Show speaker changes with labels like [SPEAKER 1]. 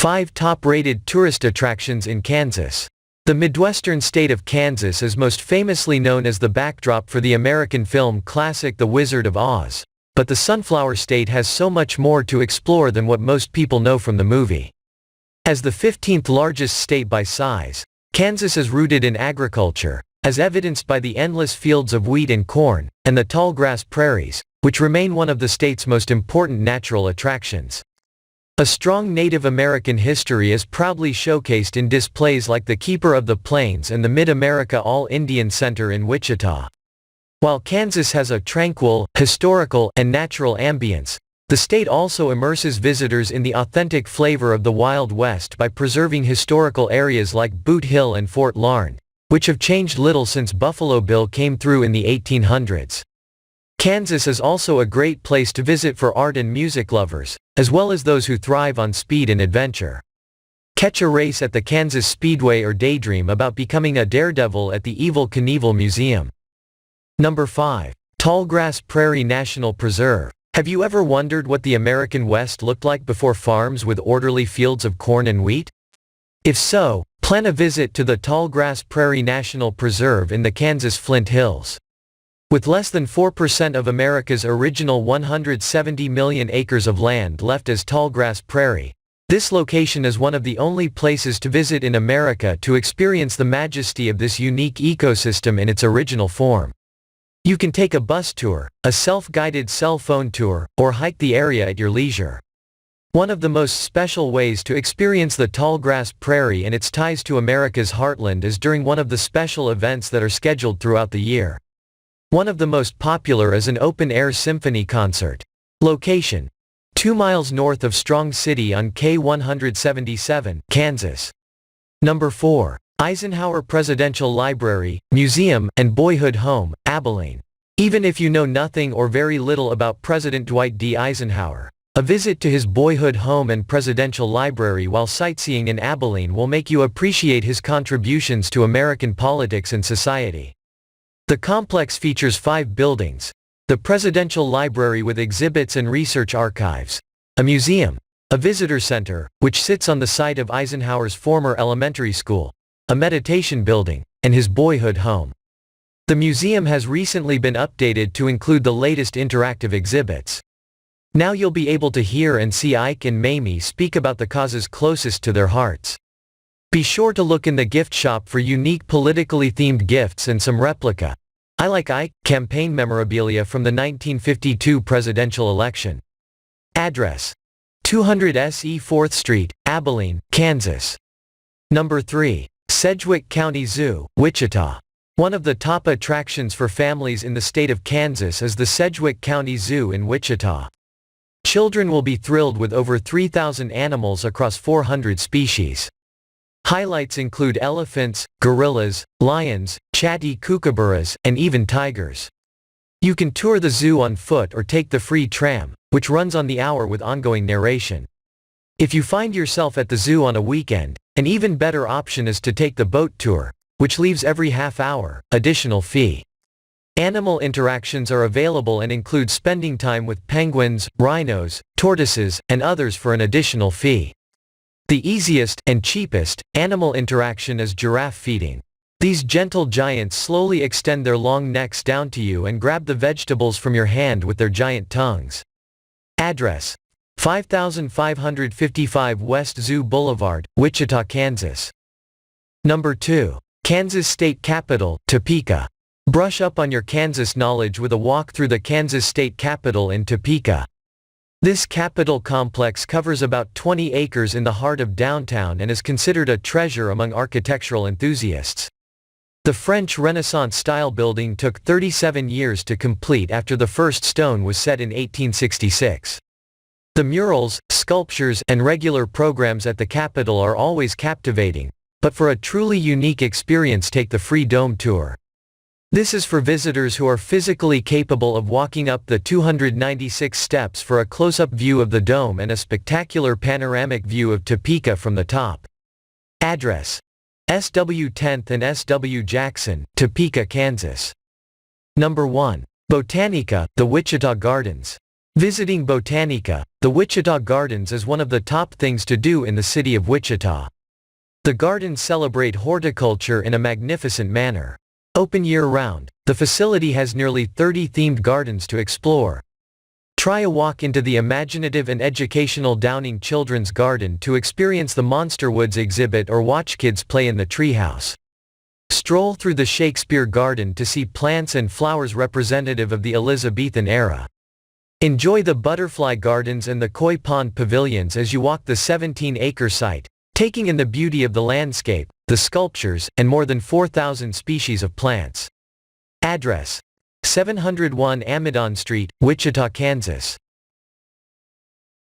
[SPEAKER 1] 5 top-rated tourist attractions in Kansas. The Midwestern state of Kansas is most famously known as the backdrop for the American film classic The Wizard of Oz, but the Sunflower State has so much more to explore than what most people know from the movie. As the 15th largest state by size, Kansas is rooted in agriculture, as evidenced by the endless fields of wheat and corn, and the tallgrass prairies, which remain one of the state's most important natural attractions. A strong Native American history is proudly showcased in displays like the Keeper of the Plains and the Mid-America All-Indian Center in Wichita. While Kansas has a tranquil, historical, and natural ambience, the state also immerses visitors in the authentic flavor of the Wild West by preserving historical areas like Boot Hill and Fort Larned, which have changed little since Buffalo Bill came through in the 1800s. Kansas is also a great place to visit for art and music lovers, as well as those who thrive on speed and adventure. Catch a race at the Kansas Speedway or daydream about becoming a daredevil at the Evel Knievel Museum. Number 5. Tallgrass Prairie National Preserve. Have you ever wondered what the American West looked like before farms with orderly fields of corn and wheat? If so, plan a visit to the Tallgrass Prairie National Preserve in the Kansas Flint Hills. With less than 4% of America's original 170 million acres of land left as tallgrass prairie, this location is one of the only places to visit in America to experience the majesty of this unique ecosystem in its original form. You can take a bus tour, a self-guided cell phone tour, or hike the area at your leisure. One of the most special ways to experience the tallgrass prairie and its ties to America's heartland is during one of the special events that are scheduled throughout the year. One of the most popular is an open-air symphony concert. Location: 2 miles north of Strong City on K-177, Kansas. Number 4. Eisenhower Presidential Library, Museum, and Boyhood Home, Abilene. Even if you know nothing or very little about President Dwight D. Eisenhower, a visit to his boyhood home and presidential library while sightseeing in Abilene will make you appreciate his contributions to American politics and society. The complex features 5 buildings: the Presidential Library with exhibits and research archives, a museum, a visitor center, which sits on the site of Eisenhower's former elementary school, a meditation building, and his boyhood home. The museum has recently been updated to include the latest interactive exhibits. Now you'll be able to hear and see Ike and Mamie speak about the causes closest to their hearts. Be sure to look in the gift shop for unique politically themed gifts and some replica "I Like Ike" campaign memorabilia from the 1952 presidential election. Address: 200 SE 4th Street, Abilene, Kansas. Number 3. Sedgwick County Zoo, Wichita. One of the top attractions for families in the state of Kansas is the Sedgwick County Zoo in Wichita. Children will be thrilled with over 3,000 animals across 400 species. Highlights include elephants, gorillas, lions, chatty kookaburras, and even tigers. You can tour the zoo on foot or take the free tram, which runs on the hour with ongoing narration. If you find yourself at the zoo on a weekend, an even better option is to take the boat tour, which leaves every half hour, additional fee. Animal interactions are available and include spending time with penguins, rhinos, tortoises, and others for an additional fee. The easiest and cheapest animal interaction is giraffe feeding. These gentle giants slowly extend their long necks down to you and grab the vegetables from your hand with their giant tongues. Address: 5555 West Zoo Boulevard, Wichita, Kansas. Number 2. Kansas State Capitol, Topeka. Brush up on your Kansas knowledge with a walk through the Kansas State Capitol in Topeka. This Capitol complex covers about 20 acres in the heart of downtown and is considered a treasure among architectural enthusiasts. The French Renaissance-style building took 37 years to complete after the first stone was set in 1866. The murals, sculptures, and regular programs at the Capitol are always captivating, but for a truly unique experience, take the free dome tour. This is for visitors who are physically capable of walking up the 296 steps for a close-up view of the dome and a spectacular panoramic view of Topeka from the top. Address: SW 10th and SW Jackson, Topeka, Kansas. Number 1. Botanica, the Wichita Gardens. Visiting Botanica, the Wichita Gardens is one of the top things to do in the city of Wichita. The gardens celebrate horticulture in a magnificent manner. Open year-round, the facility has nearly 30 themed gardens to explore. Try a walk into the imaginative and educational Downing Children's Garden to experience the Monster Woods exhibit or watch kids play in the treehouse. Stroll through the Shakespeare Garden to see plants and flowers representative of the Elizabethan era. Enjoy the butterfly gardens and the koi pond pavilions as you walk the 17-acre site, taking in the beauty of the landscape, the sculptures, and more than 4,000 species of plants. Address: 701 Amidon Street, Wichita, Kansas.